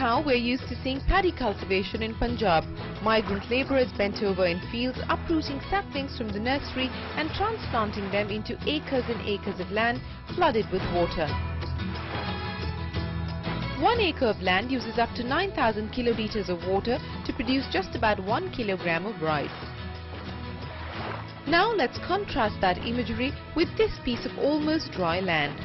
Now we're used to seeing paddy cultivation in Punjab. Migrant labourers bent over in fields, uprooting saplings from the nursery and transplanting them into acres and acres of land flooded with water. 1 acre of land uses up to 9,000 kilolitres of water to produce just about 1 kilogram of rice. Now let's contrast that imagery with this piece of almost dry land.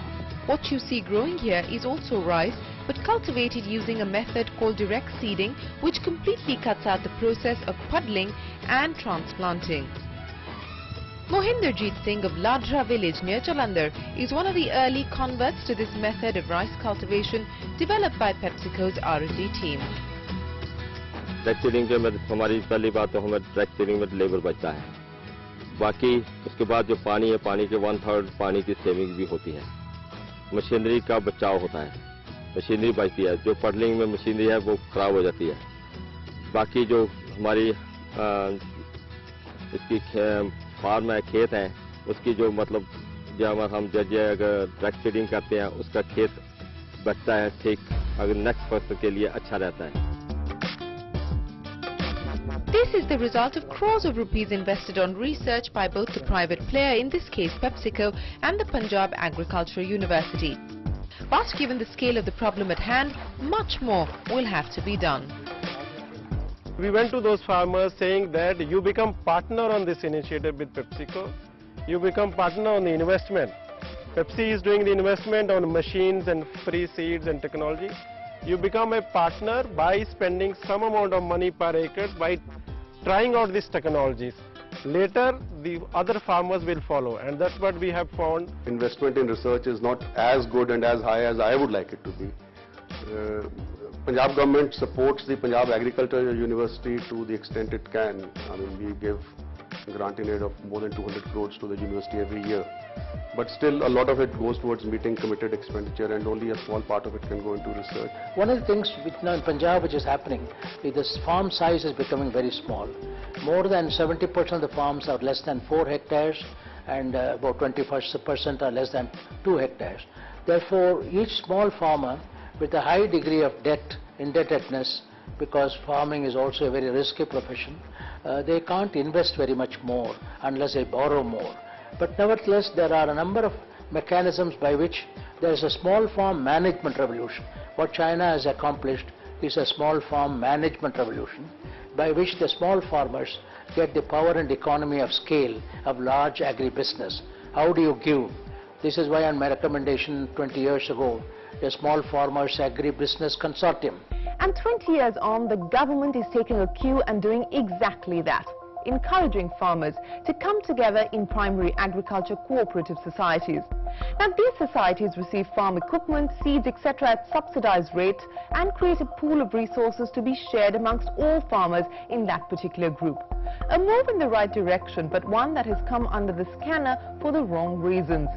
What you see growing here is also rice, but cultivated using a method called direct seeding, which completely cuts out the process of puddling and transplanting. Mohinderjeet Singh of Ladra village near Jalandhar is one of the early converts to this method of rice cultivation developed by PepsiCo's R&D team. Direct seeding के में हमारी पहली बात तो हमें direct seeding में labour बचता है. बाकी उसके बाद जो पानी है, पानी के 1/3 पानी की सेविंग भी होती है. मशीनरी का बचाव होता है, मशीनरी बचती है. जो पडलिंग में मशीनरी है वो खराब हो जाती है. बाकी जो हमारी इसकी फार्म है, खेत है, उसकी जो मतलब जब हम अगर डायरेक्ट सीडिंग करते हैं उसका खेत बचता है. ठीक अगर नेक्स्ट फसल के लिए अच्छा रहता है. This is the result of crores of rupees invested on research by both the private player, in this case PepsiCo, and the Punjab Agricultural University. But given the scale of the problem at hand, much more will have to be done. We went to those farmers saying that you become partner on this initiative with PepsiCo. You become partner on the investment. Pepsi is doing the investment on machines and free seeds and technology. You become a partner by spending some amount of money per acre by trying out these technologies. Later, the other farmers will follow, and that's what we have found. Investment in research is not as good and as high as I would like it to be. Punjab government supports the Punjab Agricultural University to the extent it can. I mean, we give grant in aid of more than 200 crores to the university every year. But still, a lot of it goes towards meeting committed expenditure, and only a small part of it can go into research. One of the things which now in Punjab which is happening is this farm size is becoming very small. More than 70% of the farms are less than 4 hectares, and about 20% are less than 2 hectares. Therefore, each small farmer with a high degree of indebtedness, because farming is also a very risky profession, they can't invest very much more unless they borrow more. But nevertheless, there are a number of mechanisms by which there is a small farm management revolution. What China has accomplished is a small farm management revolution, by which the small farmers get the power and economy of scale of large agribusiness. How do you give? This is why on my recommendation 20 years ago, the Small Farmers Agribusiness Consortium. And 20 years on, the government is taking a cue and doing exactly that, encouraging farmers to come together in primary agriculture cooperative societies. Now, these societies receive farm equipment, seeds, etc. at subsidized rates and create a pool of resources to be shared amongst all farmers in that particular group. A move in the right direction, but one that has come under the scanner for the wrong reasons.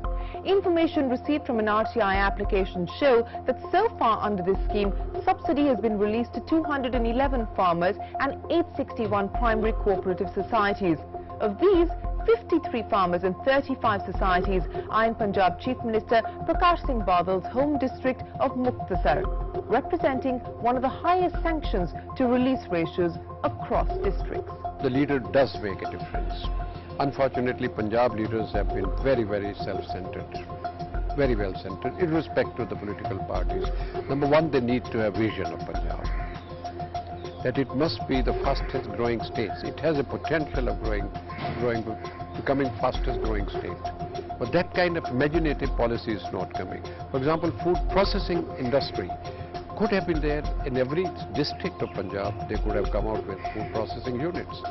Information received from an RTI application show that so far under this scheme, subsidy has been released to 211 farmers and 861 primary cooperative societies. Of these, 53 farmers and 35 societies are in Punjab Chief Minister Prakash Singh Badal's home district of Muktasar, representing one of the highest sanctions to release ratios across districts. The leader does make a difference. Unfortunately, Punjab leaders have been very, very self-centered, very well-centered, in respect to the political parties. Number one, they need to have vision of Punjab, that it must be the fastest growing state. It has a potential of becoming fastest growing state. But that kind of imaginative policy is not coming. For example, food processing industry could have been there in every district of Punjab. They could have come out with food processing units.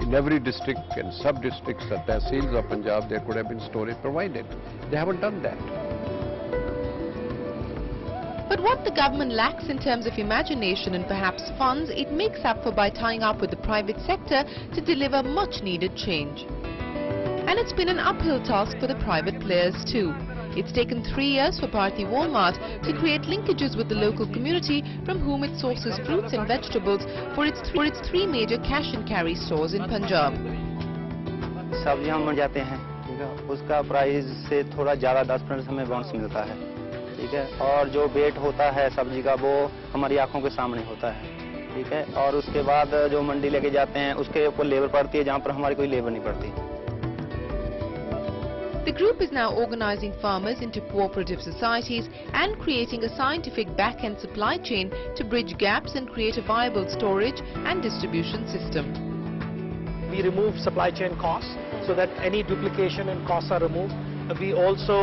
In every district and sub-districts, the tehsils of Punjab, there could have been storage provided. They haven't done that. But what the government lacks in terms of imagination and perhaps funds, it makes up for by tying up with the private sector to deliver much needed change. And it's been an uphill task for the private players too. It's taken 3 years for Bharti Walmart to create linkages with the local community from whom it sources fruits and vegetables for its three major cash and carry stores in Punjab. सब्जियां मिल जाते हैं, ठीक है, उसका price से थोड़ा ज़्यादा 10% हमें बाउंस मिलता है. ठीक है, और जो वेट होता है सब्जी का वो हमारी आंखों के सामने होता है, ठीक है, और उसके बाद जो मंडी लेके जाते हैं उसके ऊपर लेबर पड़ती है जहाँ पर हमारी कोई लेबर नहीं पड़ती। The group is now organizing farmers into cooperative societies and creating a scientific back-end supply chain to bridge gaps and create a viable storage and distribution system. We remove supply chain costs so that any duplication and costs are removed. We also,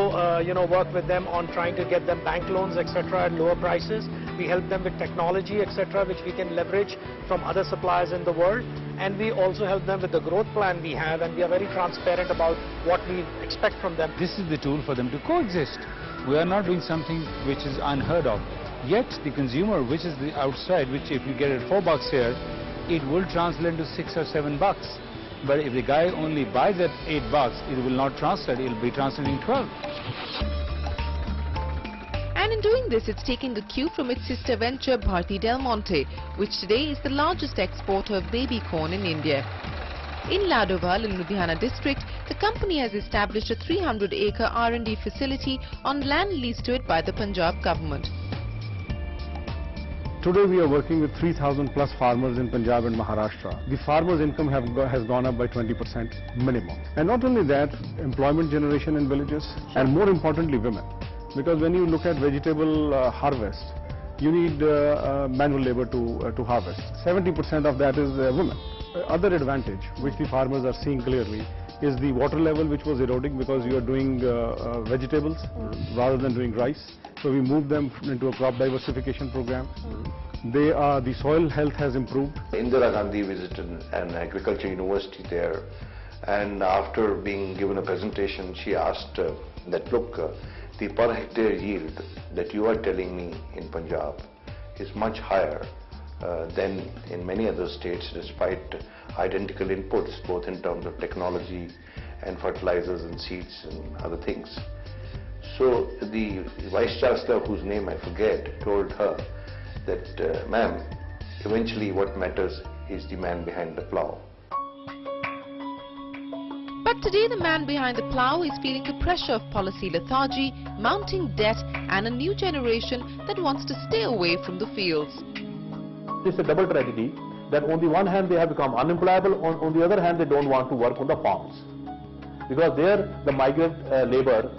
work with them on trying to get them bank loans, etc., at lower prices. We help them with technology, etc., which we can leverage from other suppliers in the world. And we also help them with the growth plan we have, and we are very transparent about what we expect from them. This is the tool for them to coexist. We are not doing something which is unheard of. Yet the consumer, which is the outside, which if you get it $4 here, it will translate to $6 or $7. But if the guy only buys at $8, it will not translate, it will be translating 12. And in doing this, it's taking a cue from its sister venture Bharti Del Monte, which today is the largest exporter of baby corn in India. In Ladoval, in Ludhiana district, the company has established a 300-acre R&D facility on land leased to it by the Punjab government. Today we are working with 3,000 plus farmers in Punjab and Maharashtra. The farmers' income has gone up by 20% minimum. And not only that, employment generation in villages, and more importantly women. Because when you look at vegetable harvest, you need manual labor to harvest. 70% of that is women. Other advantage which the farmers are seeing clearly is the water level, which was eroding because you are doing vegetables rather than doing rice. So we moved them into a crop diversification program. The soil health has improved. Indira Gandhi visited an agriculture university there, and after being given a presentation, she asked that, look, the per hectare yield that you are telling me in Punjab is much higher than in many other states, despite identical inputs, both in terms of technology and fertilizers and seeds and other things. So the Vice Chancellor, whose name I forget, told her that, ma'am, eventually what matters is the man behind the plough. But today the man behind the plough is feeling the pressure of policy lethargy, mounting debt and a new generation that wants to stay away from the fields. It's a double tragedy that on the one hand they have become unemployable, on the other hand they don't want to work on the farms. Because there the migrant labor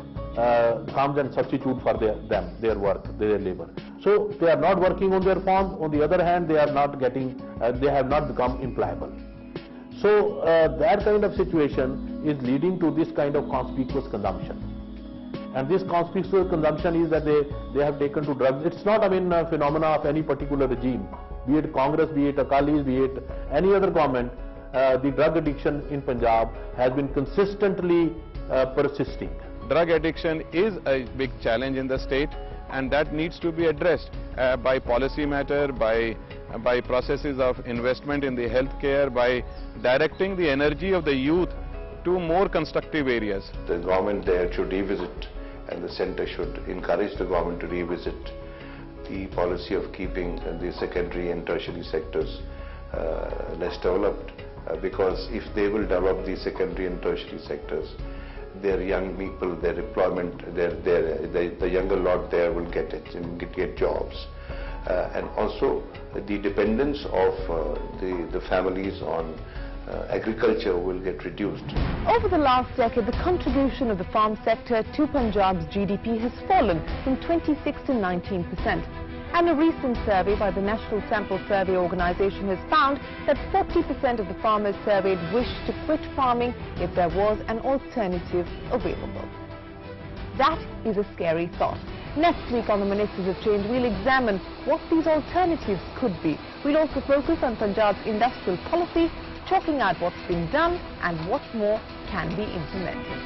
comes and substitute for their work, their labor. So they are not working on their farms, on the other hand they are not getting, they have not become employable. So that kind of situation is leading to this kind of conspicuous consumption. And this conspicuous consumption is that they have taken to drugs. It's not, a phenomena of any particular regime, be it Congress, be it Akalis, be it any other government. The drug addiction in Punjab has been consistently persisting. Drug addiction is a big challenge in the state, and that needs to be addressed by policy matter, by processes of investment in the healthcare, by directing the energy of the youth to more constructive areas. The government there should revisit, and the centre should encourage the government to revisit the policy of keeping the secondary and tertiary sectors less developed, because if they will develop the secondary and tertiary sectors, their young people, their employment, the younger lot there will get jobs. And also the dependence of the families on agriculture will get reduced. Over the last decade, the contribution of the farm sector to Punjab's GDP has fallen from 26 to 19%. And a recent survey by the National Sample Survey Organization has found that 40% of the farmers surveyed wish to quit farming if there was an alternative available. That is a scary thought. Next week on the Ministers of Change, we'll examine what these alternatives could be. We'll also focus on Punjab's industrial policy, chalking out what's been done and what more can be implemented.